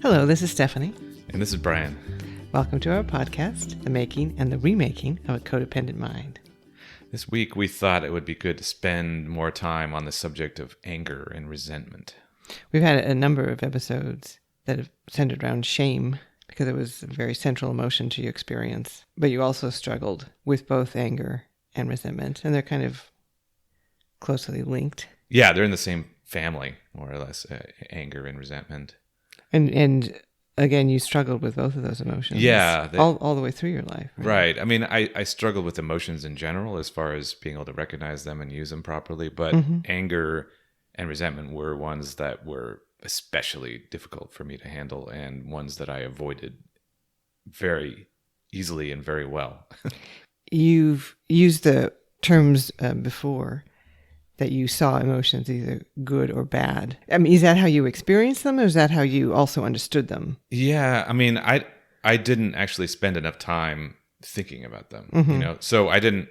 Hello, this is Stephanie. And this is Brian. Welcome to our podcast, The Making and the Remaking of a Codependent Mind. This week we thought it would be good to spend more time on the subject of anger and resentment. We've had a number of episodes that have centered around shame because it was a very central emotion to your experience. But you also struggled with both anger and resentment, and they're kind of closely linked. Yeah, they're in the same family, more or less, anger and resentment. And again, you struggled with both of those emotions. Yeah. All the way through your life. Right. I mean, I struggled with emotions in general as far as being able to recognize them and use them properly. But anger and resentment were ones that were especially difficult for me to handle and ones that I avoided very easily and very well. You've used the terms before that you saw emotions either good or bad. I mean, is that how you experienced them, or is that how you also understood them? Yeah, I mean, I didn't actually spend enough time thinking about them, So I didn't,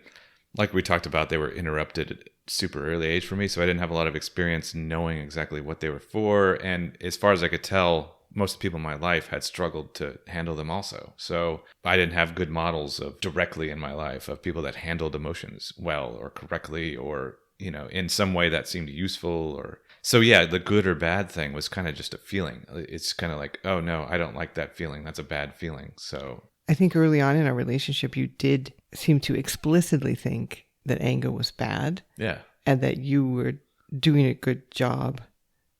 like we talked about, they were interrupted at super early age for me, so I didn't have a lot of experience knowing exactly what they were for. And as far as I could tell, most people in my life had struggled to handle them also. So I didn't have good models of directly in my life of people that handled emotions well or correctly or in some way that seemed useful. Or so yeah, the good or bad thing was kind of just a feeling. It's kind of like, oh no, I don't like that feeling. That's a bad feeling. So I think early on in our relationship, you did seem to explicitly think that anger was bad. Yeah. And that you were doing a good job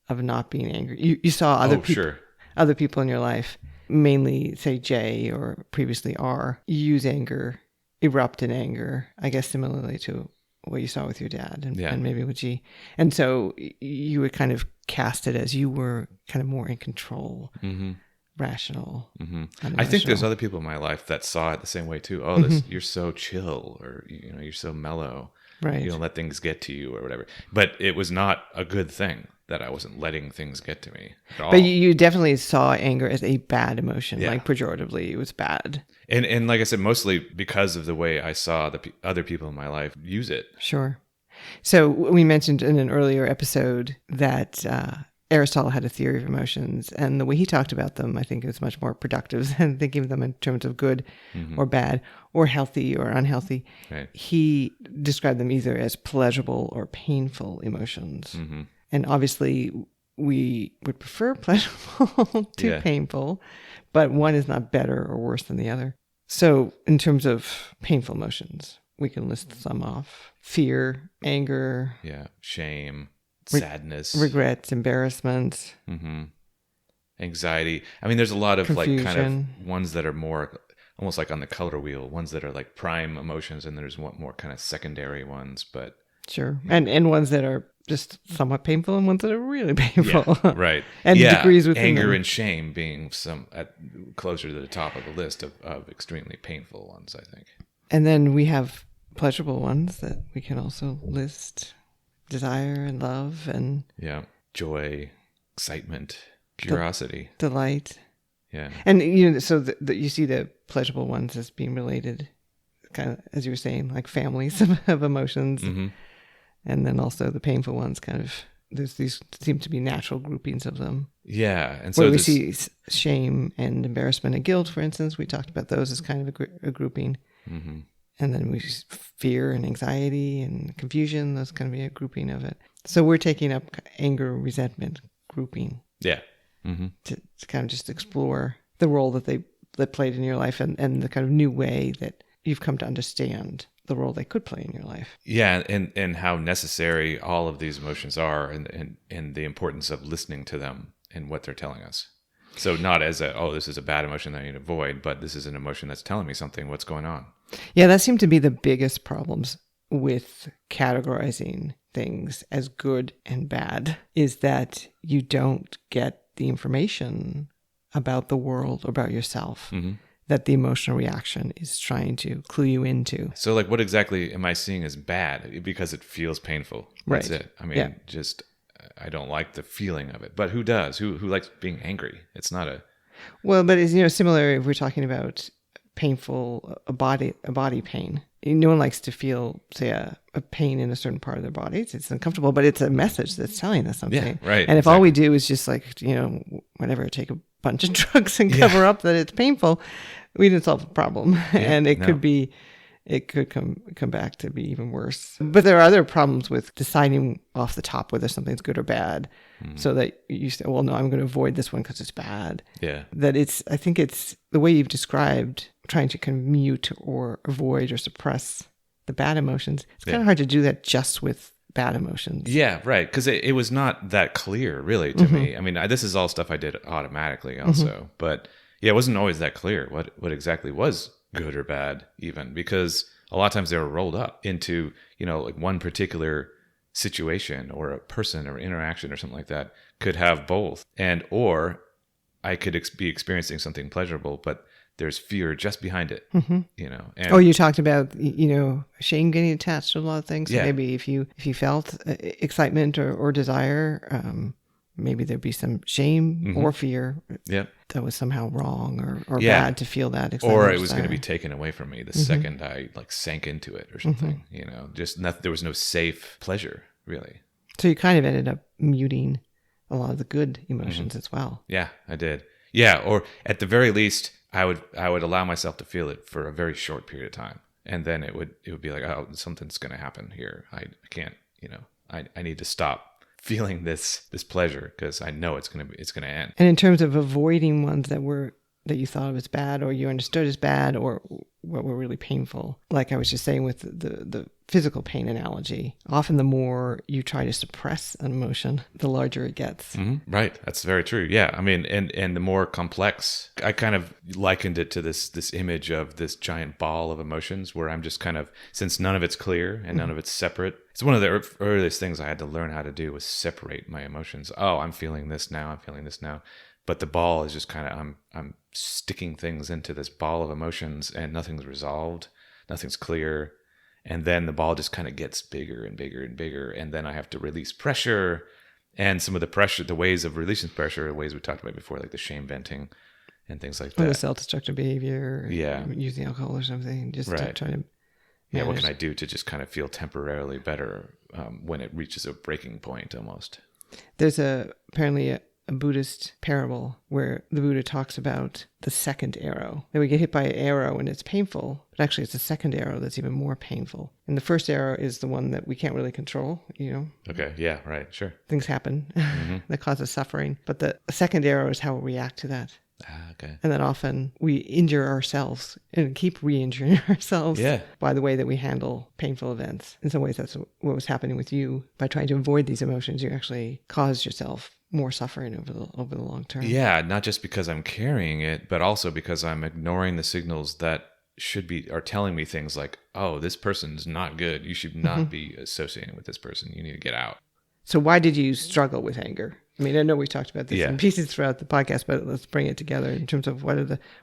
of not being angry. You saw other people in your life, mainly say Jay or previously R, use anger, erupt in anger, I guess similarly to what you saw with your dad and maybe with G. And so you would kind of cast it as you were kind of more in control, rational. I think there's other people in my life that saw it the same way too. Oh, you're so chill, or you're so mellow. Right. You don't let things get to you or whatever. But it was not a good thing that I wasn't letting things get to me at all. But you definitely saw anger as a bad emotion, like pejoratively, it was bad. And like I said, mostly because of the way I saw the other people in my life use it. Sure. So we mentioned in an earlier episode that Aristotle had a theory of emotions, and the way he talked about them, I think, is much more productive than thinking of them in terms of good or bad or healthy or unhealthy. Right. He described them either as pleasurable or painful emotions. And obviously, we would prefer pleasurable to painful, but one is not better or worse than the other. So in terms of painful emotions, we can list some off. Fear, anger. Yeah, shame. Sadness, regrets, embarrassment, anxiety. I mean, there's a lot of confusion. Like kind of ones that are more almost like on the color wheel, ones that are like prime emotions, and there's one more kind of secondary ones. But sure, and ones that are just somewhat painful, and ones that are really painful. Yeah, right. And degrees within anger them. And shame being closer to the top of the list of extremely painful ones, I think. And then we have pleasurable ones that we can also list. Desire and love and joy, excitement, curiosity, delight. Yeah. And so you see the pleasurable ones as being related, kind of as you were saying, like families of emotions, and then also the painful ones. Kind of these seem to be natural groupings of them. Yeah, and so where we see shame and embarrassment and guilt, for instance, we talked about those as kind of a grouping. And then we fear and anxiety and confusion. Those kind of be a grouping of it. So we're taking up anger, resentment grouping. Yeah. To kind of just explore the role that played in your life and the kind of new way that you've come to understand the role they could play in your life. Yeah, and how necessary all of these emotions are and the importance of listening to them and what they're telling us. So not as this is a bad emotion that I need to avoid, but this is an emotion that's telling me something, what's going on. Yeah, that seemed to be the biggest problems with categorizing things as good and bad, is that you don't get the information about the world, about yourself, that the emotional reaction is trying to clue you into. So like what exactly am I seeing as bad? Because it feels painful. That's it. I mean, I don't like the feeling of it. But who does? Who likes being angry? It's not a... Well, but it's similar if we're talking about painful, a body pain. No one likes to feel, say, a pain in a certain part of their body. It's uncomfortable, but it's a message that's telling us something. Yeah, right. And if all we do is just like, whatever, take a bunch of drugs and cover up that it's painful, we didn't solve the problem. And it could come back to be even worse. But there are other problems with deciding off the top whether something's good or bad. So that you say, well, no, I'm going to avoid this one because it's bad. Yeah. I think it's the way you've described trying to kind of mute or avoid or suppress the bad emotions. It's kind of hard to do that just with bad emotions. Yeah, right. Because it was not that clear, really, to me. I mean, this is all stuff I did automatically also. But yeah, it wasn't always that clear what exactly was good or bad, even. Because a lot of times they were rolled up into, like one particular situation or a person or interaction or something like that could have both. Or I could be experiencing something pleasurable, but there's fear just behind it, And, you talked about, shame getting attached to a lot of things. So yeah. maybe if you felt excitement or desire, maybe there'd be some shame or fear that was somehow wrong or bad to feel that excitement. Or it was going to be taken away from me the second I sank into it or something, there was no safe pleasure, really. So you kind of ended up muting a lot of the good emotions as well. Yeah, I did. Yeah, or at the very least, I would allow myself to feel it for a very short period of time, and then it would be like, oh, something's going to happen here. I can't, I need to stop feeling this pleasure because I know it's going to end. And in terms of avoiding ones that you thought was bad or you understood as bad or what were really painful, like I was just saying with the physical pain analogy, often the more you try to suppress an emotion, the larger it gets. Right. That's very true. Yeah. I mean, and the more complex, I kind of likened it to this image of this giant ball of emotions where I'm just kind of, since none of it's clear and none of it's separate, it's one of the earliest things I had to learn how to do was separate my emotions. Oh, I'm feeling this now. I'm feeling this now. But the ball is just kind of, I'm sticking things into this ball of emotions and nothing's resolved. Nothing's clear. And then the ball just kind of gets bigger and bigger and bigger. And then I have to release pressure. And some of the pressure, the ways of releasing pressure, the ways we talked about before, like the shame venting and things like that. Or the self-destructive behavior. Yeah. Using alcohol or something. Just to try to manage. Yeah, what can I do to just kind of feel temporarily better when it reaches a breaking point almost? There's apparently a Buddhist parable where the Buddha talks about the second arrow. That we get hit by an arrow and it's painful, but actually it's the second arrow that's even more painful. And the first arrow is the one that we can't really control, Okay, yeah, right, sure. Things happen that cause us suffering. But the second arrow is how we react to that. Okay. And then often we injure ourselves and keep re-injuring ourselves by the way that we handle painful events. In some ways, that's what was happening with you. By trying to avoid these emotions, you actually caused yourself more suffering over the long term. Yeah, not just because I'm carrying it, but also because I'm ignoring the signals that are telling me things like, oh, this person's not good. You should not be associating with this person. You need to get out. So why did you struggle with anger? I mean, I know we talked about this in pieces throughout the podcast, but let's bring it together in terms of what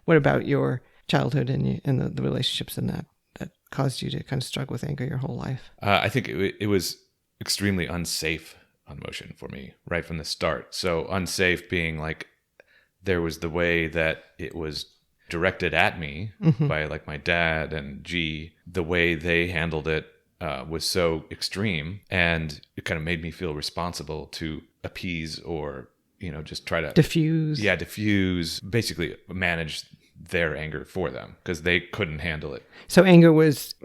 about your childhood and the relationships in that caused you to kind of struggle with anger your whole life? I think it was extremely unsafe emotion for me right from the start. So unsafe being like there was the way that it was directed at me by like my dad and G, the way they handled it was so extreme, and it kind of made me feel responsible to appease or just try to diffuse, basically manage their anger for them because they couldn't handle it. So anger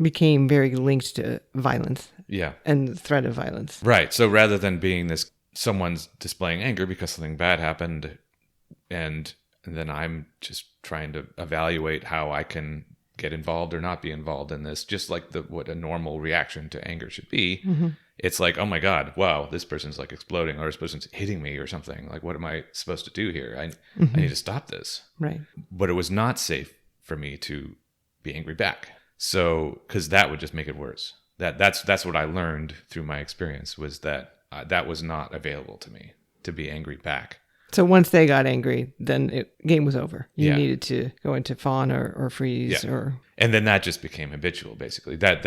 became very linked to violence. Yeah. And the threat of violence. Right. So rather than being someone's displaying anger because something bad happened and then I'm just trying to evaluate how I can get involved or not be involved in this, just like what a normal reaction to anger should be. It's like, oh my God, wow, this person's like exploding or this person's hitting me or something. Like, what am I supposed to do here? I need to stop this. Right. But it was not safe for me to be angry back. So, because that would just make it worse. That's what I learned through my experience was that that was not available to me to be angry back. So once they got angry, then game was over. You needed to go into fawn or freeze and then that just became habitual. Basically, that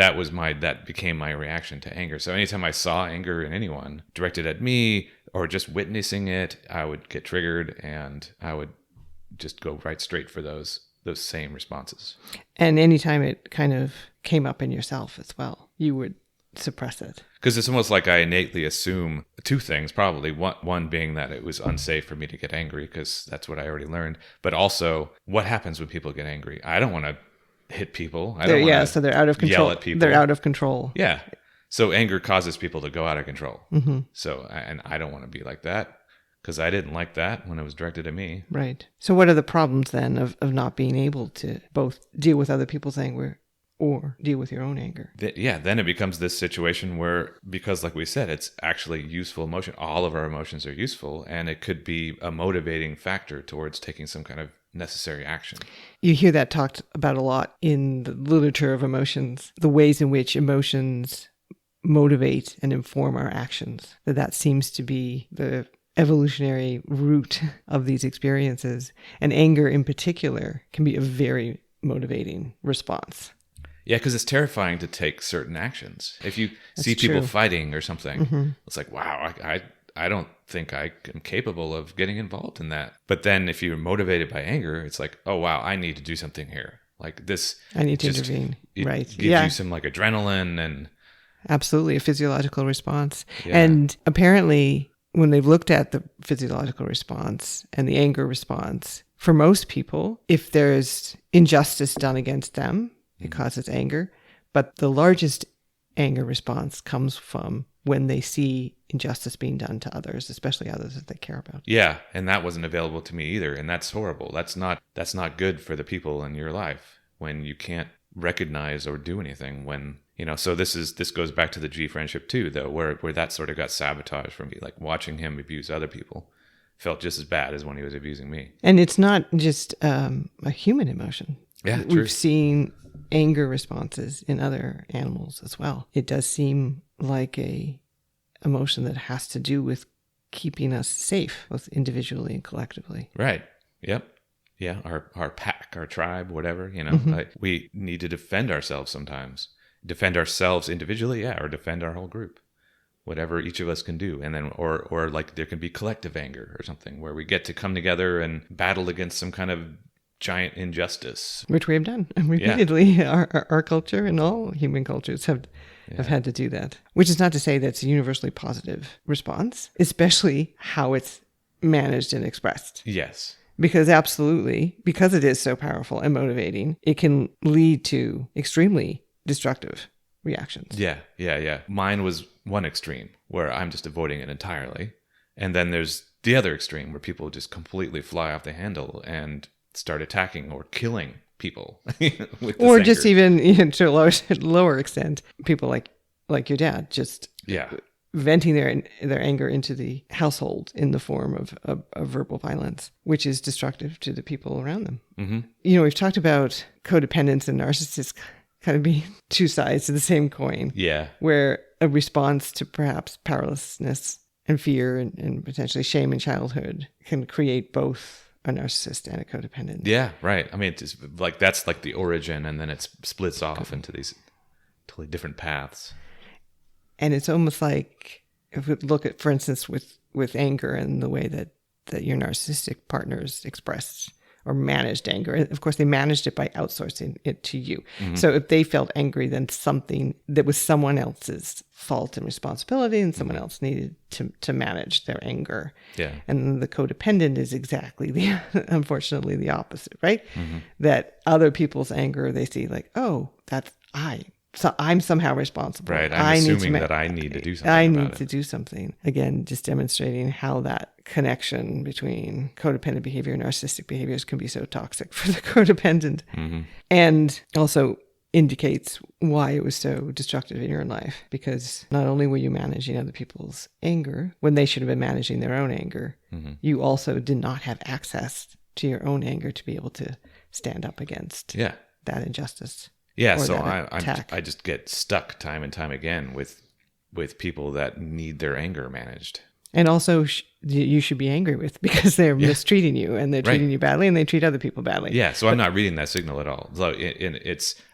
became my reaction to anger. So anytime I saw anger in anyone directed at me or just witnessing it, I would get triggered and I would just go right straight for those same responses. And anytime it kind of came up in yourself as well, you would suppress it. Because it's almost like I innately assume two things, probably. One being that it was unsafe for me to get angry because that's what I already learned. But also, what happens when people get angry? I don't want to hit people. I don't want to so they're out of control. Yell at people. They're out of control. Yeah. So anger causes people to go out of control. So, and I don't want to be like that because I didn't like that when it was directed at me. Right. So what are the problems then of not being able to both deal with other people's anger or deal with your own anger? Then it becomes this situation where, because like we said, it's actually useful emotion. All of our emotions are useful, and it could be a motivating factor towards taking some kind of necessary action. You hear that talked about a lot in the literature of emotions, the ways in which emotions motivate and inform our actions. That seems to be the evolutionary root of these experiences. And anger in particular can be a very motivating response. Yeah, because it's terrifying to take certain actions. If you see people fighting or something, it's like, wow, I don't think I am capable of getting involved in that. But then if you're motivated by anger, it's like, oh, wow, I need to do something here. Like this. I need to intervene. Right. Gives you some like adrenaline and... Absolutely, a physiological response. Yeah. And apparently, when they've looked at the physiological response and the anger response, for most people, if there's injustice done against them, it causes anger. But the largest anger response comes from when they see injustice being done to others, especially others that they care about. Yeah, and that wasn't available to me either, and that's horrible. That's not good for the people in your life when you can't recognize or do anything when, so this goes back to the G friendship too, though, where that sort of got sabotaged from me, like watching him abuse other people felt just as bad as when he was abusing me. And it's not just a human emotion. Yeah, true. We've seen anger responses in other animals as well. It does seem like a emotion that has to do with keeping us safe, both individually and collectively. Right. Yep. Yeah. Our pack, our tribe, whatever, we need to defend ourselves sometimes. Defend ourselves individually, or defend our whole group. Whatever each of us can do. And then, or like there can be collective anger or something where we get to come together and battle against some kind of giant injustice, which we have done repeatedly. Yeah. Our culture and all human cultures have had to do that, which is not to say that it's a universally positive response, especially how it's managed and expressed. Yes. Because absolutely, because it is so powerful and motivating, it can lead to extremely destructive reactions. Yeah. Mine was one extreme where I'm just avoiding it entirely. And then there's the other extreme where people just completely fly off the handle and start attacking or killing people with or anger. Just even to a lower extent, people like your dad just venting their anger into the household in the form of verbal violence, which is destructive to the people around them. Mm-hmm. We've talked about codependents and narcissists kind of being two sides to the same coin. Yeah, where a response to perhaps powerlessness and fear and potentially shame in childhood can create both a narcissist and a codependent. Yeah, right. I mean, it's like that's like the origin, and then it splits off into these totally different paths. And it's almost like if we look at, for instance, with anger and the way that your narcissistic partners expressed or managed anger. Of course, they managed it by outsourcing it to you. Mm-hmm. So if they felt angry, then something that was someone else's fault and responsibility, and someone else needed to manage their anger. Yeah. And the codependent is exactly unfortunately the opposite, right? Mm-hmm. That other people's anger, they see like, oh, that's so I'm somehow responsible. Right. I'm assuming that I need to do something. I need to do something. Again, just demonstrating how that connection between codependent behavior and narcissistic behaviors can be so toxic for the codependent. Mm-hmm. And also indicates why it was so destructive in your life. Because not only were you managing other people's anger when they should have been managing their own anger, mm-hmm. you also did not have access to your own anger to be able to stand up against that injustice. Yeah, so I just get stuck time and time again with people that need their anger managed. And also you should be angry with because they're mistreating you and they're treating you badly and they treat other people badly. Yeah, so I'm not reading that signal at all. So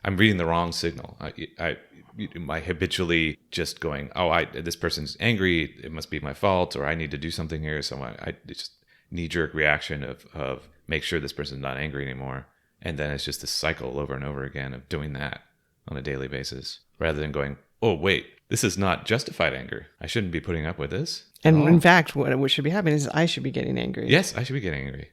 I'm reading the wrong signal. I habitually just going, this person's angry, it must be my fault, or I need to do something here. So it's just knee-jerk reaction of make sure this person's not angry anymore. And then it's just this cycle over and over again of doing that on a daily basis, rather than going, oh, wait, this is not justified anger. I shouldn't be putting up with this. And in fact, what should be happening is I should be getting angry. Yes, I should be getting angry.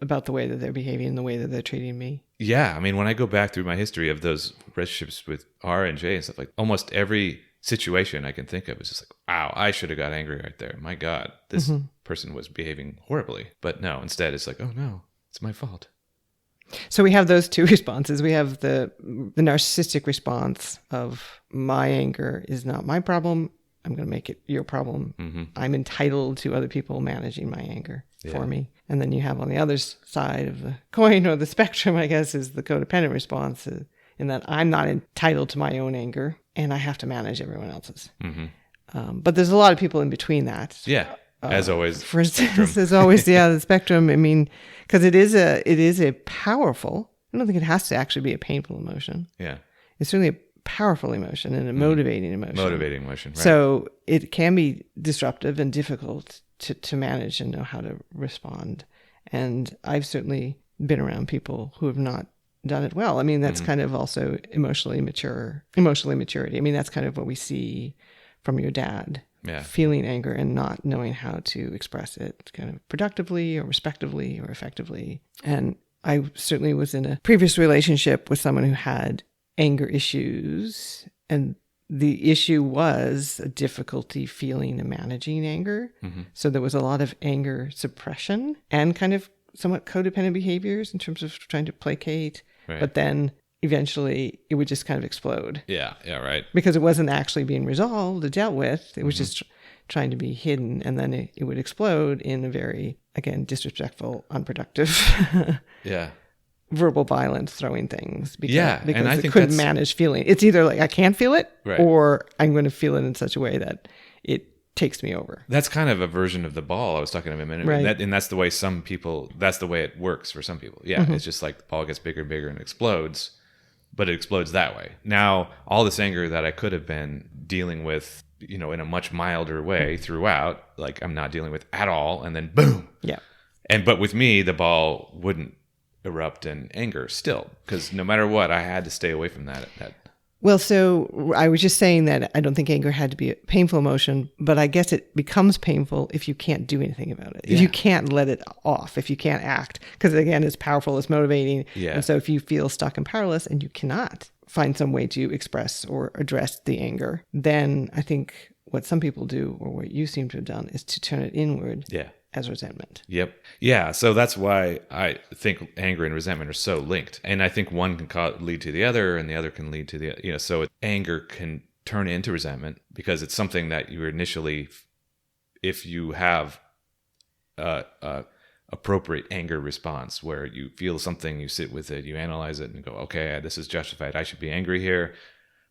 About the way that they're behaving and the way that they're treating me. Yeah. I mean, when I go back through my history of those relationships with R and J and stuff, like almost every situation I can think of is just like, wow, I should have got angry right there. My God, this person was behaving horribly. But no, instead it's like, oh no, it's my fault. So we have those two responses. We have the narcissistic response of my anger is not my problem. I'm going to make it your problem. Mm-hmm. I'm entitled to other people managing my anger for me. And then you have on the other side of the coin or the spectrum, I guess, is the codependent response in that I'm not entitled to my own anger and I have to manage everyone else's. Mm-hmm. But there's a lot of people in between that. Yeah. As always. For instance, there's always, the spectrum. I mean, because it is a powerful, I don't think it has to actually be a painful emotion. Yeah. It's certainly a powerful emotion and a motivating emotion. Motivating emotion, right. So it can be disruptive and difficult to manage and know how to respond. And I've certainly been around people who have not done it well. I mean, that's kind of also emotional maturity. I mean, that's kind of what we see from your dad. Yeah. Feeling anger and not knowing how to express it kind of productively or respectively or effectively. And I certainly was in a previous relationship with someone who had anger issues, and the issue was a difficulty feeling and managing anger. Mm-hmm. So there was a lot of anger suppression and kind of somewhat codependent behaviors in terms of trying to placate. Right. But then eventually it would just kind of explode. Yeah, right. Because it wasn't actually being resolved or dealt with. It was just trying to be hidden, and then it would explode in a very, again, disrespectful, unproductive verbal violence, throwing things because and I think couldn't manage feeling. It's either like I can't feel it or I'm going to feel it in such a way that it takes me over. That's kind of a version of the ball I was talking about a minute ago. And that's the way that's the way it works for some people. Yeah, it's just like the ball gets bigger and bigger and explodes. But it explodes that way. Now, all this anger that I could have been dealing with, in a much milder way throughout, like I'm not dealing with at all, and then boom. Yeah. But with me, the ball wouldn't erupt in anger still, because no matter what, I had to stay away from that. Well, so I was just saying that I don't think anger had to be a painful emotion, but I guess it becomes painful if you can't do anything about it. If you can't let it off, if you can't act, because again, it's powerful, it's motivating. Yeah. And so if you feel stuck and powerless and you cannot find some way to express or address the anger, then I think what some people do, or what you seem to have done, is to turn it inward. Yeah. As resentment. Yep. Yeah. So that's why I think anger and resentment are so linked. And I think one can lead to the other and the other can lead to the, so anger can turn into resentment because it's something that you initially, if you have appropriate anger response where you feel something, you sit with it, you analyze it and go, okay, this is justified. I should be angry here.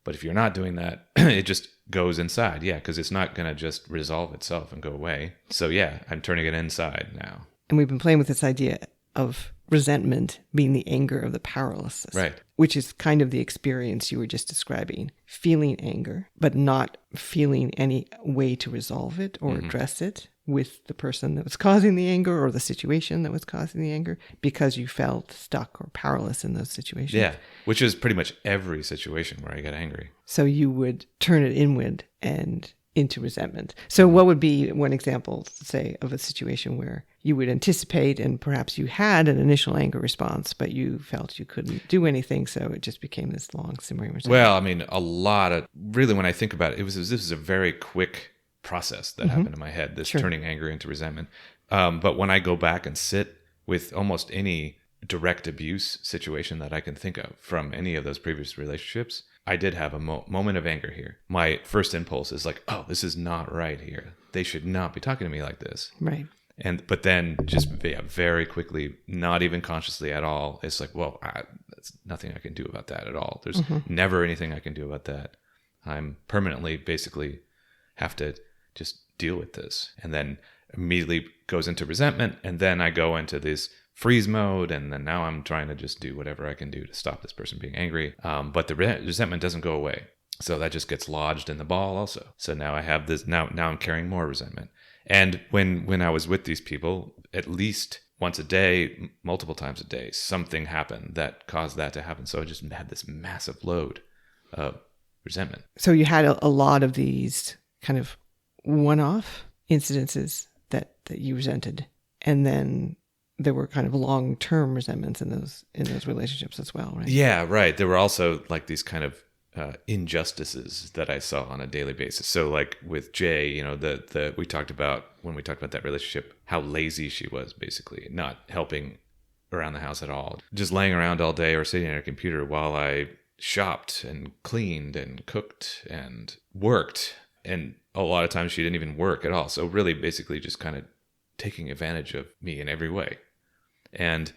But if you're not doing that, it just goes inside. Yeah, because it's not going to just resolve itself and go away. So yeah, I'm turning it inside now. And we've been playing with this idea of resentment being the anger of the powerlessness. Right. Which is kind of the experience you were just describing. Feeling anger, but not feeling any way to resolve it or address it with the person that was causing the anger or the situation that was causing the anger because you felt stuck or powerless in those situations. Yeah, which is pretty much every situation where I get angry. So you would turn it inward and into resentment. So what would be one example, say, of a situation where you would anticipate and perhaps you had an initial anger response, but you felt you couldn't do anything, so it just became this long simmering resentment? Well, I mean, really when I think about it, this was a very quick process that happened in my head, this turning anger into resentment. But when I go back and sit with almost any direct abuse situation that I can think of from any of those previous relationships, I did have a moment of anger here. My first impulse is like, oh, this is not right here. They should not be talking to me like this. Right. But then just very quickly, not even consciously at all, it's like, well, there's nothing I can do about that at all. There's never anything I can do about that. I'm permanently basically have to just deal with this. And then immediately goes into resentment. And then I go into this freeze mode. And then now I'm trying to just do whatever I can do to stop this person being angry. But the resentment doesn't go away. So that just gets lodged in the ball also. So now I have this, now I'm carrying more resentment. And when I was with these people, at least once a day, multiple times a day, something happened that caused that to happen. So I just had this massive load of resentment. So you had a lot of these kind of one-off incidences that you resented, and then there were kind of long-term resentments in those relationships as well, right? Yeah, right. There were also like these kind of injustices that I saw on a daily basis. So like with Jay, you know, when we talked about that relationship, how lazy she was, basically not helping around the house at all, just laying around all day or sitting at her computer while I shopped and cleaned and cooked and worked. And a lot of times she didn't even work at all. So really basically just kind of taking advantage of me in every way. And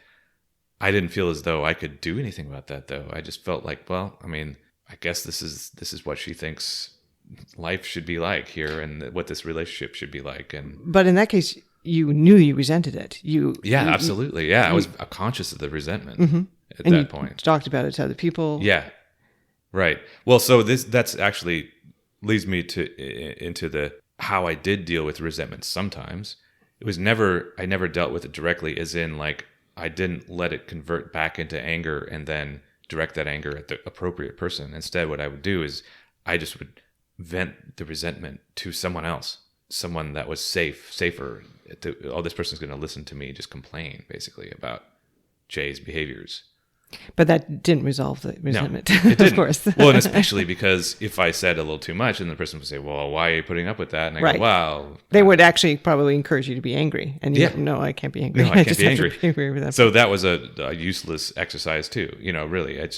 I didn't feel as though I could do anything about that, though. I just felt like, well, I mean, I guess this is what she thinks life should be like here, and what this relationship should be like. But in that case, you knew you resented it. Absolutely. I was conscious of the resentment at that point. Talked about it to other people. Yeah, right. Well, so that's actually leads me into the how I did deal with resentment. Sometimes I never dealt with it directly, as in like I didn't let it convert back into anger and then direct that anger at the appropriate person. Instead, what I would do is I just would vent the resentment to someone else, someone that was safer. This person's going to listen to me just complain basically about Jay's behaviors. But that didn't resolve the resentment, no, it didn't. Of course. Well, and especially because if I said a little too much, and the person would say, well, why are you putting up with that? And I go, wow. They would actually probably encourage you to be angry. And you go, no, I can't be angry. No, I can't be angry. Be angry with that. So that was a useless exercise too. You know, really, it's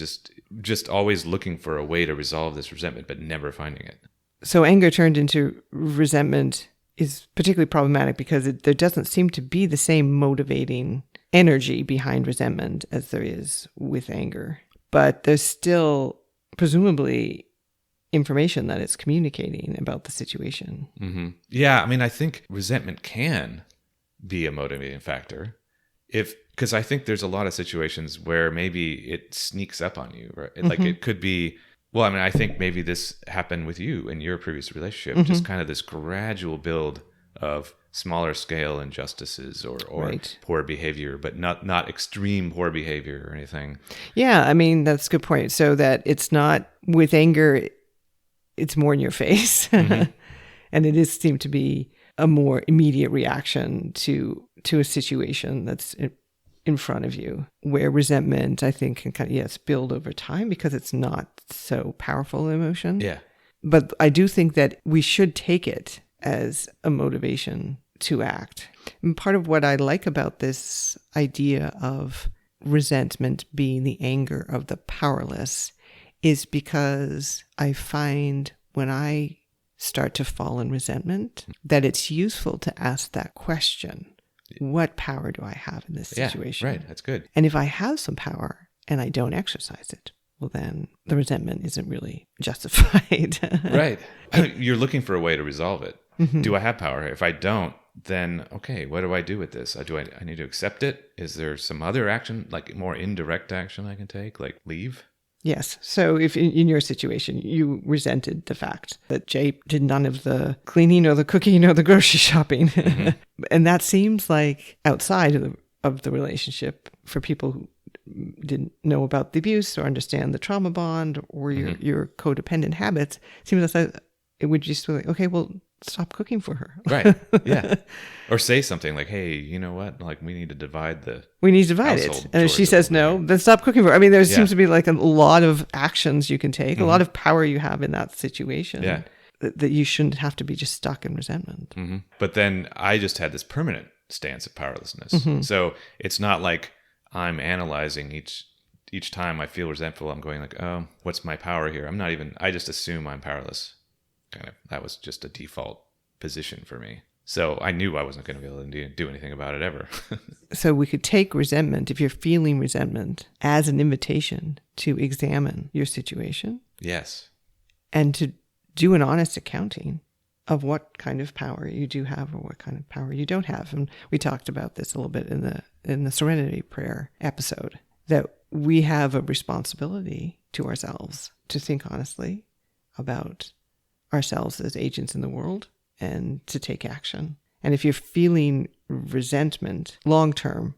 just always looking for a way to resolve this resentment, but never finding it. So anger turned into resentment is particularly problematic because there doesn't seem to be the same motivating energy behind resentment as there is with anger. But there's still presumably information that it's communicating about the situation. Mm-hmm. Yeah, I mean, I think resentment can be a motivating factor, because I think there's a lot of situations where maybe it sneaks up on you, right? Like it could be. Well, I mean, I think maybe this happened with you in your previous relationship, just kind of this gradual build of smaller scale injustices or right. Poor behavior, but not extreme poor behavior or anything. Yeah, I mean, that's a good point. So that it's not with anger, it's more in your face. And it seemed to be a more immediate reaction to a situation that's in front of you, where resentment, I think, can kind of, build over time because it's not so powerful emotion. Yeah. But I do think that we should take it as a motivation to act. And part of what I like about this idea of resentment being the anger of the powerless is because I find when I start to fall in resentment that it's useful to ask that question. What power do I have in this situation? Yeah, right. That's good. And if I have some power and I don't exercise it, well, then the resentment isn't really justified. Right. You're looking for a way to resolve it. Do I have power? If I don't, then, okay, what do I do with this? Do I need to accept it? Is there some other action, like more indirect action I can take, like leave? Yes. So if in your situation, you resented the fact that Jay did none of the cleaning or the cooking or the grocery shopping. And that seems like outside of the relationship for people who didn't know about the abuse or understand the trauma bond or your codependent habits, seems like it would just be like, okay, well, stop cooking for her. Right. Yeah. Or say something like, hey, you know what? Like, we need to divide it. And if she says no, then stop cooking for her. I mean, there seems to be like a lot of actions you can take, a lot of power you have in that situation. Yeah. That you shouldn't have to be just stuck in resentment. But then I just had this permanent stance of powerlessness. So it's not like I'm analyzing each time I feel resentful. I'm going like, oh, what's my power here? I just assume I'm powerless. Kind of, that was just a default position for me. So I knew I wasn't going to be able to do anything about it ever. So we could take resentment, if you're feeling resentment, as an invitation to examine your situation. Yes. And to do an honest accounting of what kind of power you do have or what kind of power you don't have. And we talked about this a little bit in the Serenity Prayer episode, that we have a responsibility to ourselves to think honestly about ourselves as agents in the world and to take action. And if you're feeling resentment long term,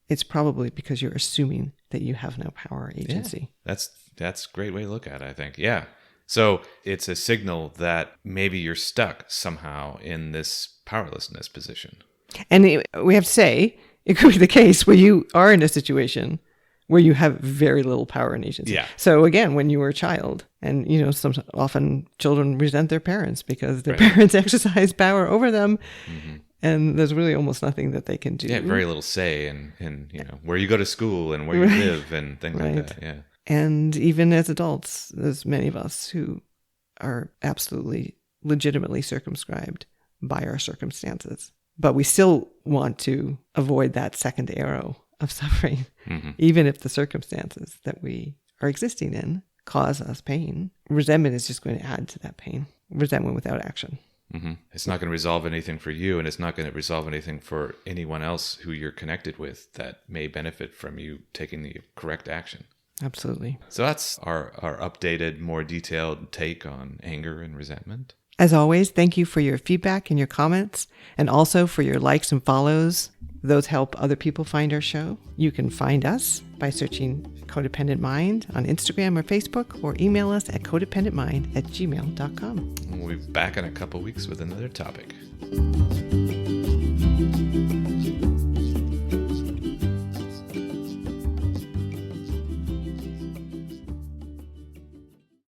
it's probably because you're assuming that you have no power or agency. Yeah, that's a great way to look at it, I think. Yeah. So it's a signal that maybe you're stuck somehow in this powerlessness position. And we have to say, it could be the case where you are in a situation where you have very little power and agency. Yeah. So again, when you were a child, and often children resent their parents because their parents exercise power over them, and there's really almost nothing that they can do. Yeah, very little say in where you go to school and where you live and things like that. Yeah. And even as adults, there's many of us who are absolutely legitimately circumscribed by our circumstances. But we still want to avoid that second arrow of suffering, even if the circumstances that we are existing in cause us pain. Resentment is just going to add to that pain. Resentment without action. It's not going to resolve anything for you, and it's not going to resolve anything for anyone else who you're connected with that may benefit from you taking the correct action. Absolutely. So that's our updated, more detailed take on anger and resentment. As always, thank you for your feedback and your comments, and also for your likes and follows. Those help other people find our show. You can find us by searching Codependent Mind on Instagram or Facebook, or email us at codependentmind@gmail.com. We'll be back in a couple weeks with another topic.